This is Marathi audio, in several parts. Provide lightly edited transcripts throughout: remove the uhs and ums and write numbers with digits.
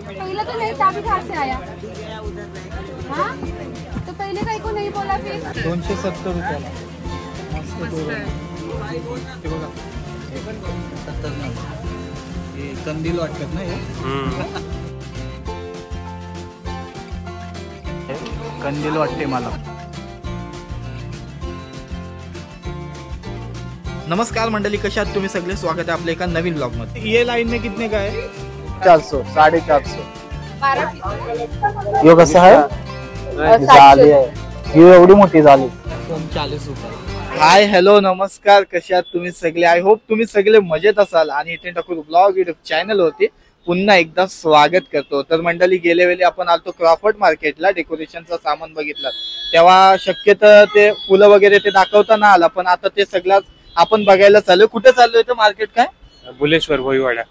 पहले तो नहीं था, अभी कहाँ से आया? हाँ तो पहले का को नहीं बोला फिर? 270 रुपयाला मस्त हे कंदील वाटतात ना हे कंदील वाटते मला। नमस्कार मंडळी, कशा आहात तुम्ही सगळे? स्वागत आहे आपल्या एका नवीन ब्लॉग मध्ये। ये लाइन में कितने का है? 400 450 यो कसा आहे? जाली आहे यो एवढी मोठी जाली 40 रुपये। हाय हॅलो नमस्कार, कशा आहात तुम्ही सगळे? आय होप तुम्ही सगळे मजेत असाल आणि इथे टाकून ब्लॉग युट्यूब चॅनल होती पुन्हा एकदा स्वागत करतो। तर मंडळी गेल्या वेळी आपण आलतो क्रॉफर्ड मार्केटला, डेकोरेशनचा सामान बघितला तेव्हा शक्यतो ते फुलं वगैरे ते दाखवता ना आला, पण आता ते सगळं आपण बघायला चालू। कुठे चाललोय ते मार्केट? काय बुलेश्वर भोईवाडा।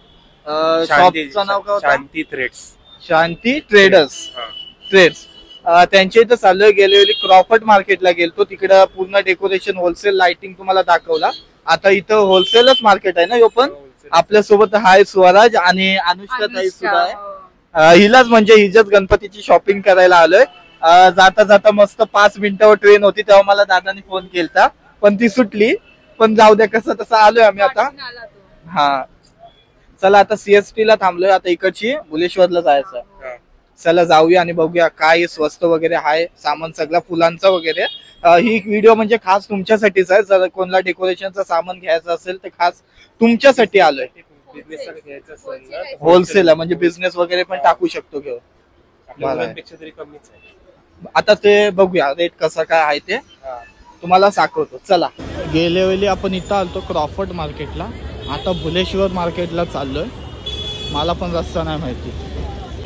शॉपचं नाव काय होतं? शांती ट्रेड्स। शांती ट्रेड्स त्यांच्या इथं चाललोय। गेल्या वेळी क्रॉफर्ड मार्केटला गेलतो, तिकडं पूर्ण डेकोरेशन होलसेल लाइटिंग तुम्हाला दाखवला। आता इथं होलसेलच मार्केट आहे ना यो, पण आपल्या सोबत हाय स्वराज आणि अनुष्का ताई सुद्धा आहे। हिलाच म्हणजे हिजच गणपतीची शॉपिंग करायला आलोय। जाता जाता मस्त 5 मिनिटावर ट्रेन होती तेव्हा मला दादानी फोन केलता, पण ती सुटली। पण जाऊ द्या, कसं तसं आलोय आम्ही आता। हा चला आता सीएसटी ला थांबलोय, आता इकडची बुलेश्वरला जायचं। चला जाऊया आणि बघूया काय स्वस्त वगैरे आहे सामान सगळं फुलांचं वगैरे। ही व्हिडिओ म्हणजे खास तुमच्यासाठीच आहे, जर कोणाला डेकोरेशनचं सामान घ्यायचं असेल तर खास तुमच्यासाठी आलोय। होलसेल म्हणजे बिझनेस वगैरे पण टाकू शकतो घेऊन। आता ते बघूया रेट कसा काय आहे ते तुम्हाला साखवतो। चला, गेल्या वेळी आपण इथं आलतो क्रॉफर्ड मार्केटला, आता बुलेश्वर मार्केटला चाललोय। मला पण रस्ता नाही माहिती।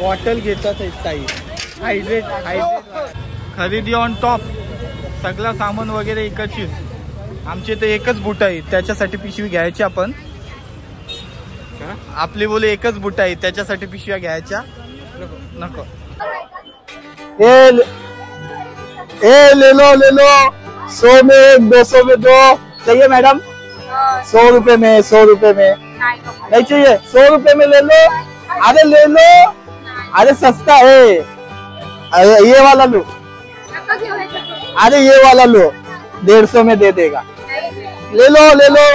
बॉटल घेतात ताई, हायड्रेट खरेदी ऑन टॉप, सगळं सामान वगैरे इकडची। आमचे ते एकच बूट आहे, त्याच्यासाठी पिशवी घ्यायची आपण। आपली बोले एकच बूट आहे, त्याच्यासाठी पिशव्या घ्यायच्या नको। ए ले लो 100 में 200 में 2 चाहिए मैडम? 100 रुपए में 100 रुपए में नहीं चाहिए? 100 रुपए में ले लो। अरे ले लो, अरे सस्ता है। अरे ये वाला लो, अरे ये वाला लो 150 में दे देगा। ले लो ले लो।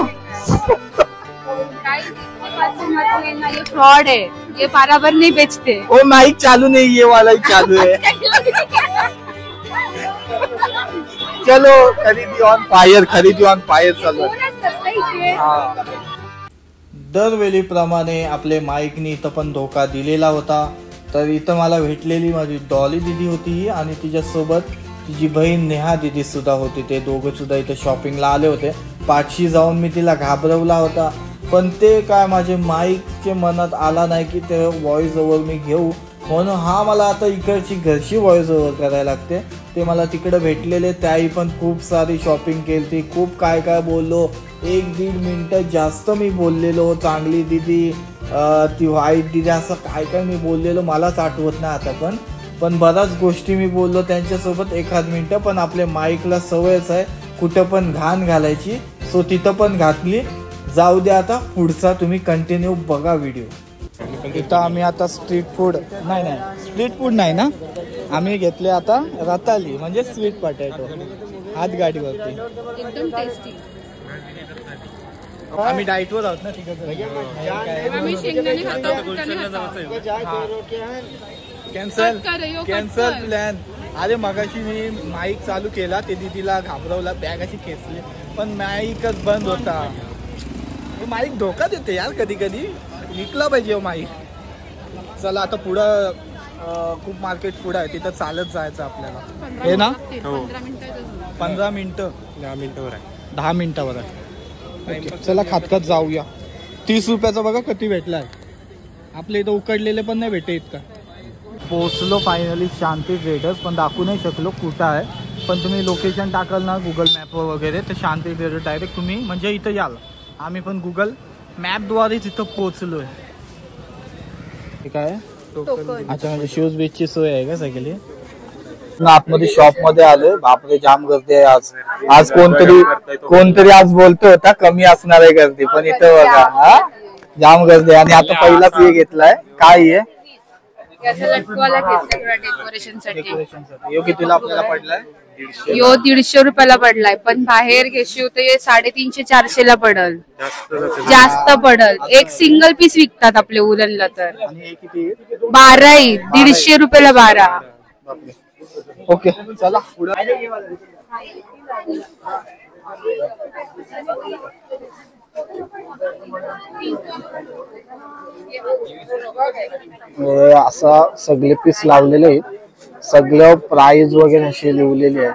ये फ्रॉड है, ये बराबर नहीं बेचते। वो माइक चालू नहीं, ये वाला ही चालू है। चलो खरीदी ऑन फायर चालू आहे। दरवेळीप्रमाणे आपले माईकनी इथं पण धोका दिलेला होता। तर इथं मला भेटलेली माझी डॉली दिदी होती आणि तिच्यासोबत तिची बहीण नेहा दिदी सुद्धा होती। ते दोघं सुद्धा इथं शॉपिंगला आले होते। पाठशी जाऊन मी तिला घाबरवला होता, पण ते काय माझे माईकचे मनात आला नाही की ते व्हॉइस ओव्हर मी घेऊ, म्हणून हा मला आता इकडची घरची व्हॉइस ओव्हर करायला लागते। ते मला तिकडे भेटलेले, त्याही पण खूप सारी शॉपिंग केली, खूप काय काय बोललो। 1-1.5 मिनिटं जास्त मी बोललेलो। चांगली दिदी, ती वाईट दिदी, असं काय काय मी बोललेलो मलाच आठवत नाही आता। पण बऱ्याच गोष्टी मी बोललो त्यांच्यासोबत 1-1 मिनिटं। पण आपल्या माईकला सवयच आहे कुठं पण घाण घालायची, सो तिथं पण घातली। जाऊ द्या, आता पुढचा तुम्ही कंटिन्यू बघा व्हिडिओ। इथं आम्ही आता स्ट्रीट फूड नाही ना, आम्ही घेतले आता रताली म्हणजे स्वीट पोटॅटो हात गाडीवरती, एकदम टेस्टी। आम्ही डाएटवर आहोत ना कॅन्सल प्लॅन। अरे मगाशी मी माईक चालू केला, ते दीदीला घाबरवला, बॅग अशी खेचली, पण माईकच बंद होता। माईक धोका देते यार, कधी कधी विकला पाहिजे माईक। चला आता पुढं खूप मार्केट पुढं आहे, तिथं चालत जायचं आपल्याला, हे ना? 15 मिनिटं 10 मिनिटावर आहे। चला खात जाऊया। 30 रुपयाचा बघा किती भेटलाय। आपल्या इथं उकडलेले पण नाही भेटे इतका। पोहोचलो फायनली शांती ट्रेडर्स, पण दाखवू नाही शकलो कुठं आहे। पण तुम्ही लोकेशन टाकाल ना गुगल मॅपवर वगैरे, तर शांती ट्रेडर्स डायरेक्ट तुम्ही म्हणजे इथं याल। आम्ही पण गुगल मॅपद्वारे तिथं पोहोचलोय। ठीक आहे, अच्छा म्हणजे शूज बीचची सोय आहे का सगळी? आतमध्ये शॉप मध्ये आलोय, बापरे जाम गर्दी आहे आज। आज कोणतरी आज बोलतो होता कमी असणार आहे गर्दी, पण इथं बघा जाम गर्दी आहे। आणि आता पहिलाच हे घेतलाय, काय आहे याचा लटकवाला घेतला थोडा डेकोरेशन साठी. यो कितीला आपल्याला पडलाय? यो 150 रुपयाला पडलाय, पण बाहेर घेशील तर 350-400 ला पडल, जास्त पडल. एक सिंगल पीस विकतात आपले उलनला तर. आणि हे किती? 12 आहे, 150 रुपयाला 12. ओके चला पुढे. असा सगळे पीस लावलेले आहेत, सगळं प्राइस वगैरे अशी लिहिलेली आहे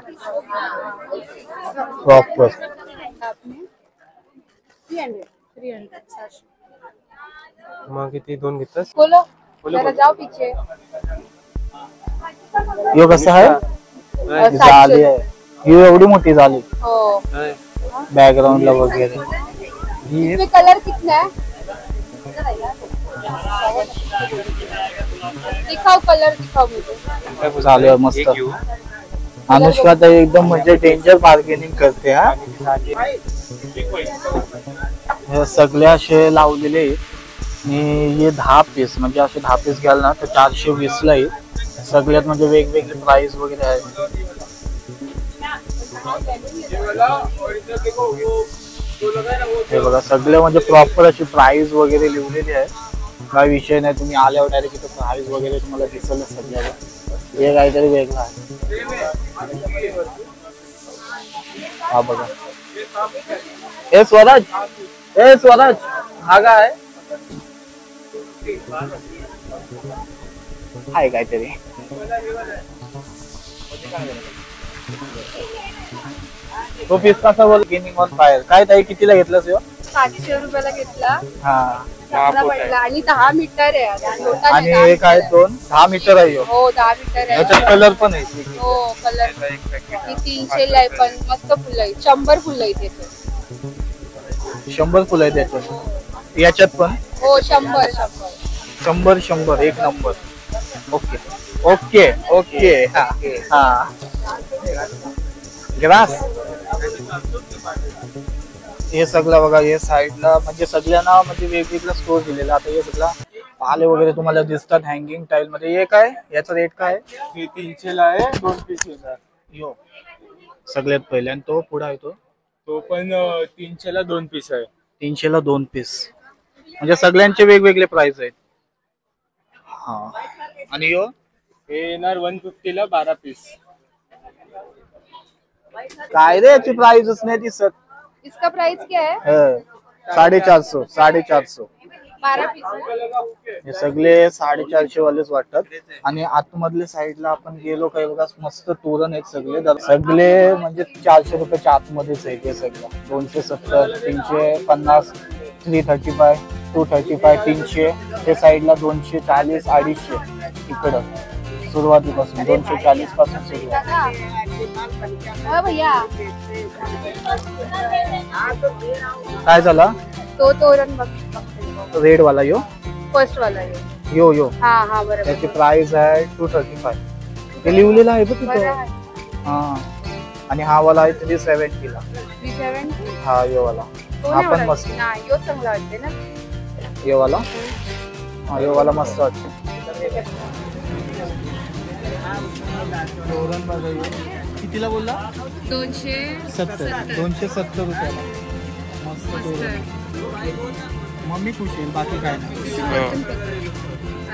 प्रॉपर. मग किती दोन घेतलास? बोलो जरा जाओ पीछे. यो कसं आहे? जाली आहे, ही एवढी मोठी झाली हो. बॅकग्राऊंडला वगैरे. इसमें कलर कितना है? दिखाओ कलर, दिखाओ मुझे. झाले मस्त. अनुष्का तर एकदम म्हणजे डेंजर बार्गेनिंग करते. हा हे सगळे असे लावलेले आहेत. आणि हे 10 पीस म्हणजे असे 10 पीस घ्याल ना तर 420 ला येईल. सगळ्यात म्हणजे वेगवेगळे प्राइस वगैरे आहे. हे बघा सगळे म्हणजे प्रॉपर अशी प्राइस वगैरे लिहिलेली आहे. काही विषय नाही, तुम्ही आल्यावर डायरेक्ट इथं प्राइस वगैरे तुम्हाला दिसेल सगळ्याला. हे काहीतरी वेगळं आहे. हा बघा, हे स्वराज, हे स्वराज हा काय आहे काहीतरी. तो पीस कसा बोल गेमिंग ऑन फायर काय ताई कितीला घेतलास? 700 रुपयाला घेतला. हा चांगला पडला आणि 10 मीटर आहे. आणि एक आहे 10 मीटर आहे. हो 10 मीटर आहे. याच्यात कलर पण आहे. हो कलर 300 ला आहे, पण मस्त फुलं आहे. 100 फुलं आहे त्याच्यात. 100 फुलं आहे त्याच्यात. याच्यात पण हो 100 एक नंबर. Okay okay okay. हा ग्रास हे सगळं बघा. हे साईडला म्हणजे सगळ्यांना म्हणजे वेगवेगळं स्टोर दिलेला. आता हे सगळं पाले वगैरे तुम्हाला दिसतात हँगिंग टाईल मध्ये. हे काय याचा रेट काय? हे 300 ला आहे, 2 पीस येतात. यो सगळ्यात पहिले. आणि तो पुढा आहे तो पण 300 ला 2 पीस आहे. 300 ला 2 पीस म्हणजे सगळ्यांचे वेगवेगळे प्राइस आहेत. हा आणि यो हे येणार 150 ला 12 पीस. काय रे याची प्राइसच नाही दिसत. इसका प्राइस क्या है? 450 12 पीस. हे सगळे 450 वालेच वाटतात. आणि आतमधल्या साईडला आपण गेलो काय बघा मस्त तोरण आहेत सगळे. सगळे म्हणजे 400 रुपयाच्या आतमध्येच आहेत. हे सगळं 270, 350, 335, 235, 300. ते साईडला 240, 250 इकडं सुरुवातीपासून 240 पासून सुरुवात. भैया काय झाला? तो तोरण बघ, रेड वाला यो फर्स्ट वाला यो यो. हा बरोबर. त्याची प्राइस आहे 235. ते लिहिलेलं आहे बघ तिथं. हा आणि हा वाला आहे 370 ला. 370. हा यो वाला हा पण मस्त. यो चांगला वाटते ना यो वाला. हा यो वाला मस्त वाटते. कितीला बोलला? 270 रुपयाला. मस्त मम्मी खुश येईल, बाकी काय नाही.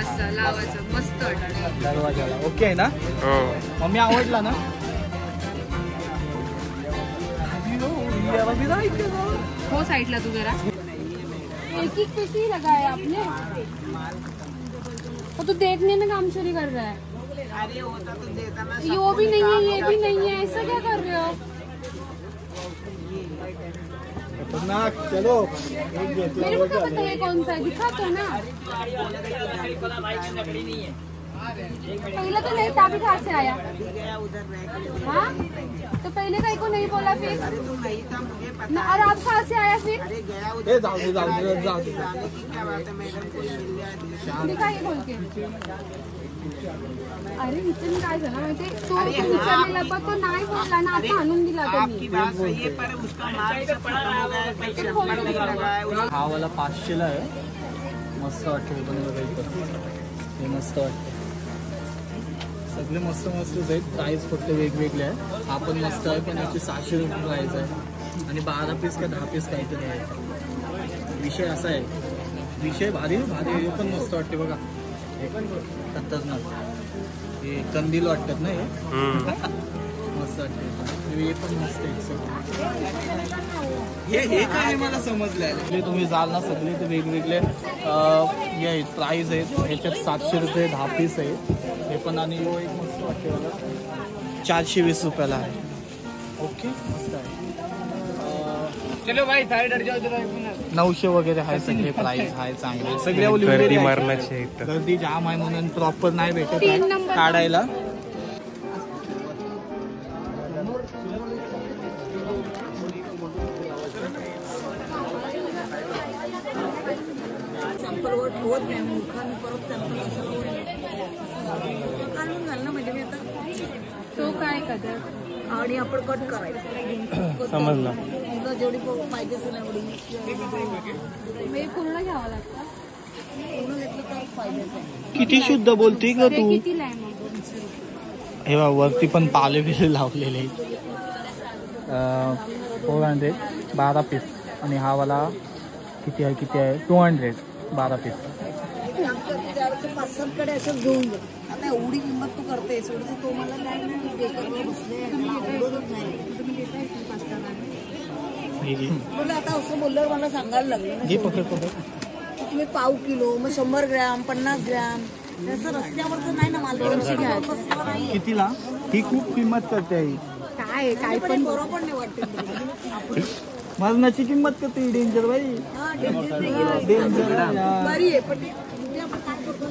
असं लावायचं मस्त दरवाजाला. ओके आहे ना मम्मी? आवडला ना? हो साइडला तू जरा. एक एक पीस ही लगा है आपने, वो तो देखने में काम चोरी कर रहा है. यो भी नहीं है, ये भी नहीं है, ऐसा क्या कर रहे हो? चलो मेरे को क्या पता है कौन सा है, दिखा तो ना. पहले तो नहीं था, अभी कहाँ से आया? हाँ तो पहले कहीं को नहीं बोला फिर ना, और आप कहाँ से आया फिर? दिखाइए खोल के. अरे नितीन काय झालं माहिती, तो विचारलेला पण तो नाही बोलला ना, आता आणून दिला त्यांनी. हा वाला 500 ला आहे. मस्त वाटतं. हे मस्त वाटतं. सगळे मस्त मस्तच आहेत. प्राईस फक्त वेगवेगळे आहे. हा पण मस्त आहे पण याची 600 रुपये प्राईस आहे आणि 12 पीस का 10 पीस काहीतरी आहे. विषय असा आहे, विषय भारी भारी. हे पण मस्त वाटते बघा. हे खतरनाक. हे कंदील वाटतात ना हे. मस्त वाटते. हे पण मस्त आहे. हे काय मला समजलं आहे. तुम्ही जाल ना सगळे ते वेगवेगळे हे आहेत प्राईस आहेत. ह्याच्यात 700 रुपये 10 पीस आहेत. हे पण आणि यो एक मस्त वाटते बघा 420 रुपयाला आहे. ओके मस्त आहे. चलो भाई 900 वगैरे आहे सगळे प्राईस आहे चांगले सगळे. गर्दी मारण्याची गर्दी जाम आहे म्हणून प्रॉपर नाही भेटत आहे काढायला. तो काय कदर आणि आपण कट करायचं. समजलं. तुला जेवढी पाहिजे तेवढी पूर्ण घ्यावं लागतं. पूर्ण घेतलं तर फायद्याचं. किती शुद्ध बोलती का तू. कितीला आहे मग 200 रुपये? हे बघ वरती पण पाले बिले लावलेले 400 12 पीस आणि हा वाला किती आहे 200 12 पीस. त्यावेळेस 5-7 कडे असं घेऊन जा. आता एवढी किंमत तू करतेस एवढी तो मला काय नाही बेकारला बसले आवडतच नाही. तुला आता असं बोलल्यावर मला सांगायला लागलं ना. तुम्ही पाव किलो मग 100 ग्रॅम 50 ग्रॅम असं रस्त्यावरचं नाही ना मला. कितीला ही खूप किंमत करते आई. काय पण बरोबर नाही वाटते. मरणाची किंमत करते डेंजर बाई. डेंजर बरी आहे पण आपण काय करतो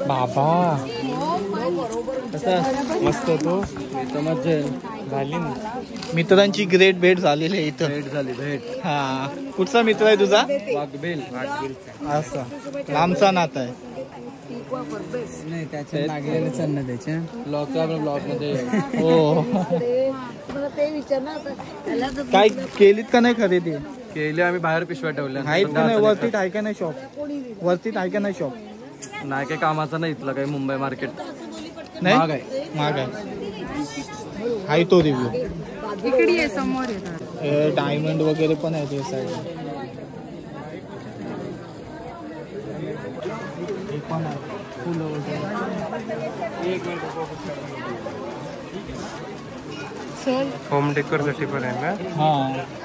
बाबा. मस्त तो मजा झाली ना. मित्रांची ग्रेट भेट झालेली आहे इथं. भेट झाली भेट. हा कुठचा मित्र आहे तुझा. वाघबेल. असा लांबचा नाता आहे. नाही त्याचे लागलेले चालणं त्याच्या ब्लॉग मध्ये. हो ते विचार ना काय केलीत का नाही खरेदी. केले आम्ही बाहेर पिशव्या ठेवल्या आहेत का नाही. वरतीत आहे का नाही शॉप. वरतीत आहे का नाही शॉप. नाही काही कामाचा नाही इथलं काही. मुंबई मार्केट नाही महाग आहे. महाग आहे. हाय तो रिव्ह्यू. इकडे आहे समोर येतात. डायमंड वगैरे पण आहे ते साईड. हे पण आहे फुलं वगैरे. होम डेकोर साठी पण आहे ना. हा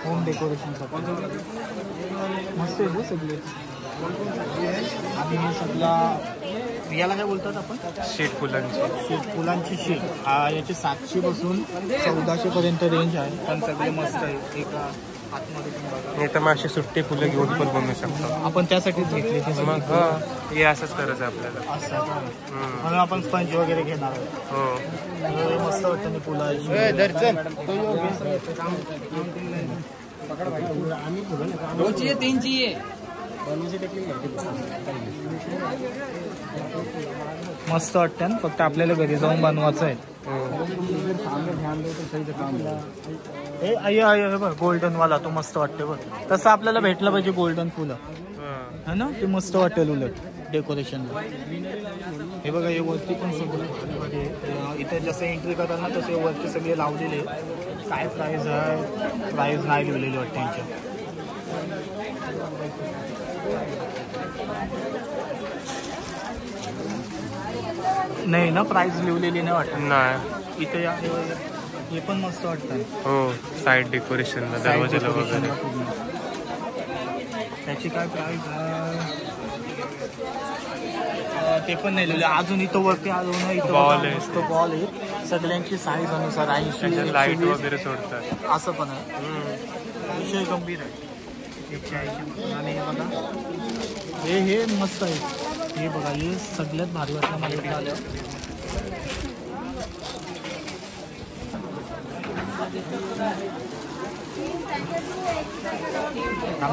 होम डेकोरेशन मस्त आहे सगळे. आणि हे सगळा याला काय बोलतात आपण. शीट फुलांची. फुलांची शीट. याचे 700 पासून 1400 पर्यंत रेंज आहे. पण सगळे मस्त आहे. एक आतमध्ये पण बघा. नाही तर मग अशी सुट्टी फुलं घेऊन पण बनवू शकतो आपण त्यासाठीच घेतली. मग हे असंच करायचं आपल्याला. असं म्हणून आपण स्पंज वगैरे घेणार आहोत. हो मस्त वाटतं ना फुलं. मस्त वाटतं ना. फक्त आपल्याला घरी जाऊन बनवायचं आहे. हे आहे बघ गोल्डन वाला तो मस्त वाटते बघ. तसं आपल्याला भेटलं पाहिजे गोल्डन फुलं है ना. ते मस्त वाटेल उलट डेकोरेशनला. हे बघा हे वरती पण सगळं इथे जसं एंट्री करतात ना तसे वरती सगळे लावलेले. काय प्राईज आहे प्राईज नाही लिहिलेली वाटते त्यांच्या. नाही ना प्राईज लिहिलेली नाही वाटत. नाही इथे हे पण मस्त वाटतं. हो साईड डेकोरेशनला दरवाजाला वगैरे. त्याची काय प्राईज आहे ते पण नाही लिहिलं अजून. इथं वरती अजून इथं बॉल आहे. मस्त बॉल आहे. सगळ्यांची साईज अनुसार 80 लाईट वगैरे सोडतात. असं पण आहे. विषय गंभीर आहे. 180. आणि हे बघा हे मस्त आहे. हे बघा हे सगळ्यात भारी वाटलं मला इकडे आलं.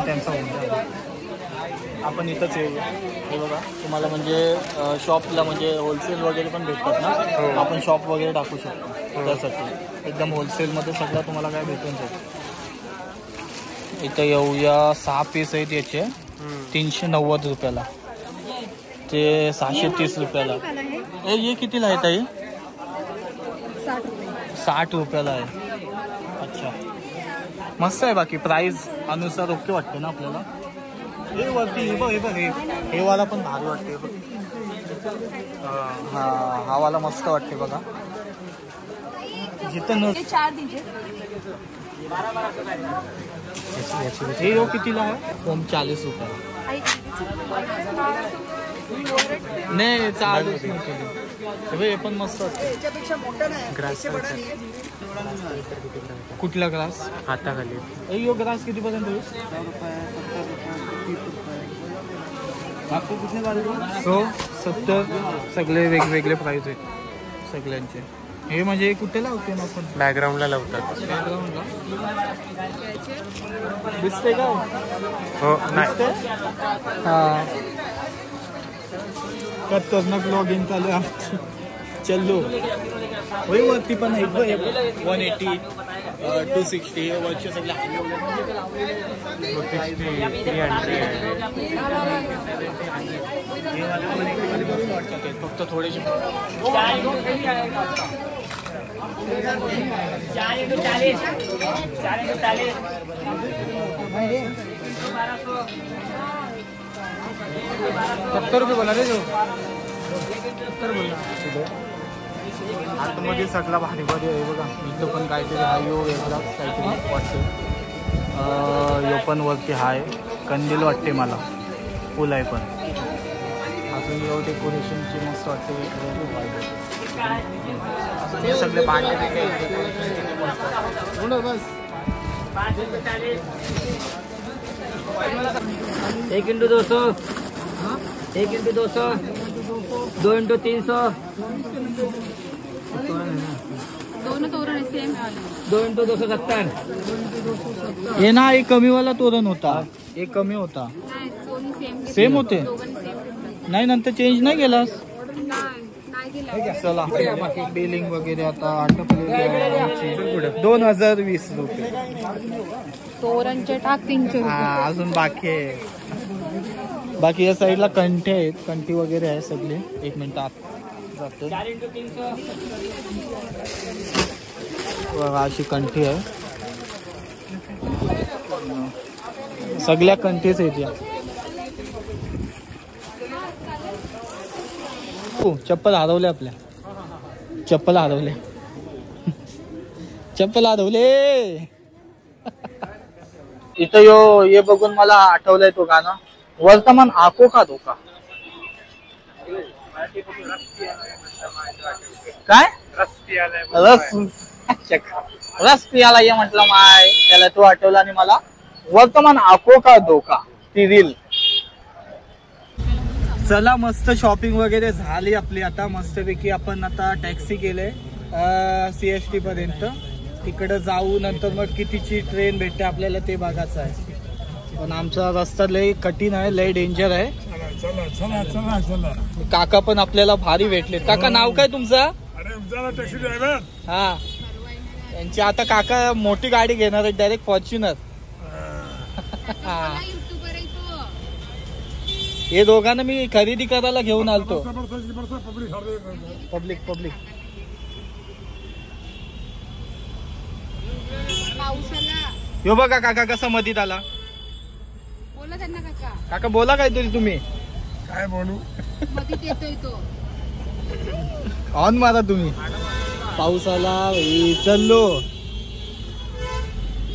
त्यांचा आपण इथंच येऊ. हे बघा तुम्हाला म्हणजे शॉपला म्हणजे होलसेल वगैरे पण भेटतात ना. आपण शॉप वगैरे टाकू शकतो त्यासाठी. एकदम होलसेलमध्ये सगळं तुम्हाला काय भेटून जाईल. इथं येऊया 6 पीस आहेत याचे 390 रुपयाला. ते 630 रुपयाला. ये कितीला आहे ताई? 60 रुपयाला आहे. अच्छा, मस्त आहे. बाकी प्राइस अनुसार ओके वाटते ना आपल्याला. हे वरती हे वाला पण भारी वाटते बघ. हा वाला मस्त वाटते बघा. जिथं हे कितीला आहे? फोम 40 रुपये. नाही चालूच हे पण मस्त वाटतं. ग्रास कुठला ग्रास? हाताखाली. यो ग्रास कितीपर्यंत होईल? 100, 70 सगळे वेगवेगळे प्राइस आहेत सगळ्यांचे. हे म्हणजे कुठे लावते ना आपण? बॅकग्राऊंडला लावतात. बॅकग्राऊंडला दिसते का? हो नाही. हा खतरनाक लॉगिंग चालू आहे. चल्लो होय. वरती पण आहे 180, 260 वरचे सगळे 300. फक्त थोडेसे ₹70 बोला रे. जो 70 बोलला. आतमध्ये सगळा भारी भारी आहे बघा. इथं पण काहीतरी हाय यो वेगळा काहीतरी वाटतं. यो पण वरती हाय कंदील वाटते मला. फुल आहे पण अजून यो डेकोरेशनची मस्त वाटते. अजून सगळे भांडे बस. 1 × 200, 1 × 200, 2 × 300, दोनों तोरण सेम है. 2 × 270. हे ना एक कमीवाला तोरण होता. एक कमी होता. नाही दोन्ही सेम सेम होते. दोघांनी सेम घेतलं. नाही नंतर चेंज नाही केलास? नाही केलं. चला बिलिंग वगैरे आता आटपलेली आहे आमची. 2020 रुपये. तोरणचे टाक 300 रुपये. अजून बाकी आहे. बाकी या साईडला कंठी आहेत. कंठी वगैरे आहे सगळे. 1 मिनिट आत जातो. अशी कंठी आहे. सगळ्या कंठीच आहेत या. चप्पल हरवले आपल्या. चप्पल हरवले. चप्पल हरवले. इथं ये बघून मला आठवलंय तो गाणं. वर्तमान आको का धोका. काय रस पियाला ये म्हटलं माय. त्याला तो आठवला आणि मला वर्तमान आको का धोका ती रील. चला मस्त शॉपिंग वगैरे झाली आपली. आता मस्तपैकी आपण आता टॅक्सी केले CST पर्यंत. तिकडे जाऊ नंतर मग कितीची ट्रेन भेटते आपल्याला ते बघायचं आहे. पण आमचा रस्ता लय कठीण आहे. लय डेंजर आहे. काका पण आपल्याला भारी भेटले. काका नाव काय तुमचं? Taxi driver. हा यांची आता काका मोठी गाडी घेणार आहेत डायरेक्ट फॉर्च्युनर. हे दोघांना मी खरेदी करायला घेऊन आलतो. पब्लिक यो बघा काका कसा मधीत आला. बोला त्यांना काका. काका बोला काहीतरी तुम्ही. काय बोलू. मधीत येतोय तो. ऑन मारा तुम्ही. पाऊस आला. चल्लो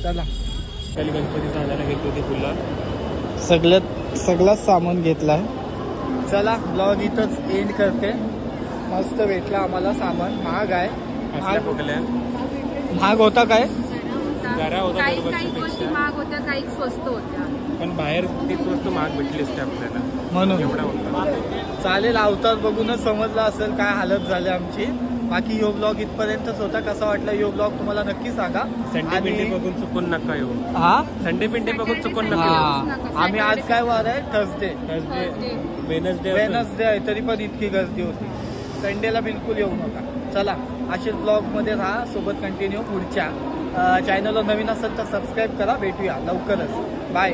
चला. गणपती चालायला गेलो ते फुला. सगळंच सामान घेतलाय. चला ब्लॉग इथंच एंड करते. मस्त भेटला आम्हाला सामान. महाग आहे. महाग होता काय? काही गोष्टी महाग होत्या काही स्वस्त होत्या. पण बाहेर ती स्वस्त महाग भेटली असते आपल्याला म्हणून. एवढा होता. चालेल अवतार बघूनच समजलं असेल काय हालत झाली आमची. बाकी यो ब्लॉग इथपर्यंतच होता. कसा वाटला यो ब्लॉग तुम्हाला नक्की सांगा. संडे पिंडे बघून चुकून नका येऊ. हा संडे पिंडे बघून चुकून नका येऊ. आम्ही आज काय वार आहे? थर्सडे. वेनसडे आहे तरी पण इतकी गर्दी होती. संडेला बिलकुल येऊ नका. चला असेच ब्लॉग मध्ये राहा सोबत कंटिन्यू. पुढच्या चॅनलवर नवीन असेल तर सबस्क्राईब करा. भेटूया लवकरच. बाय.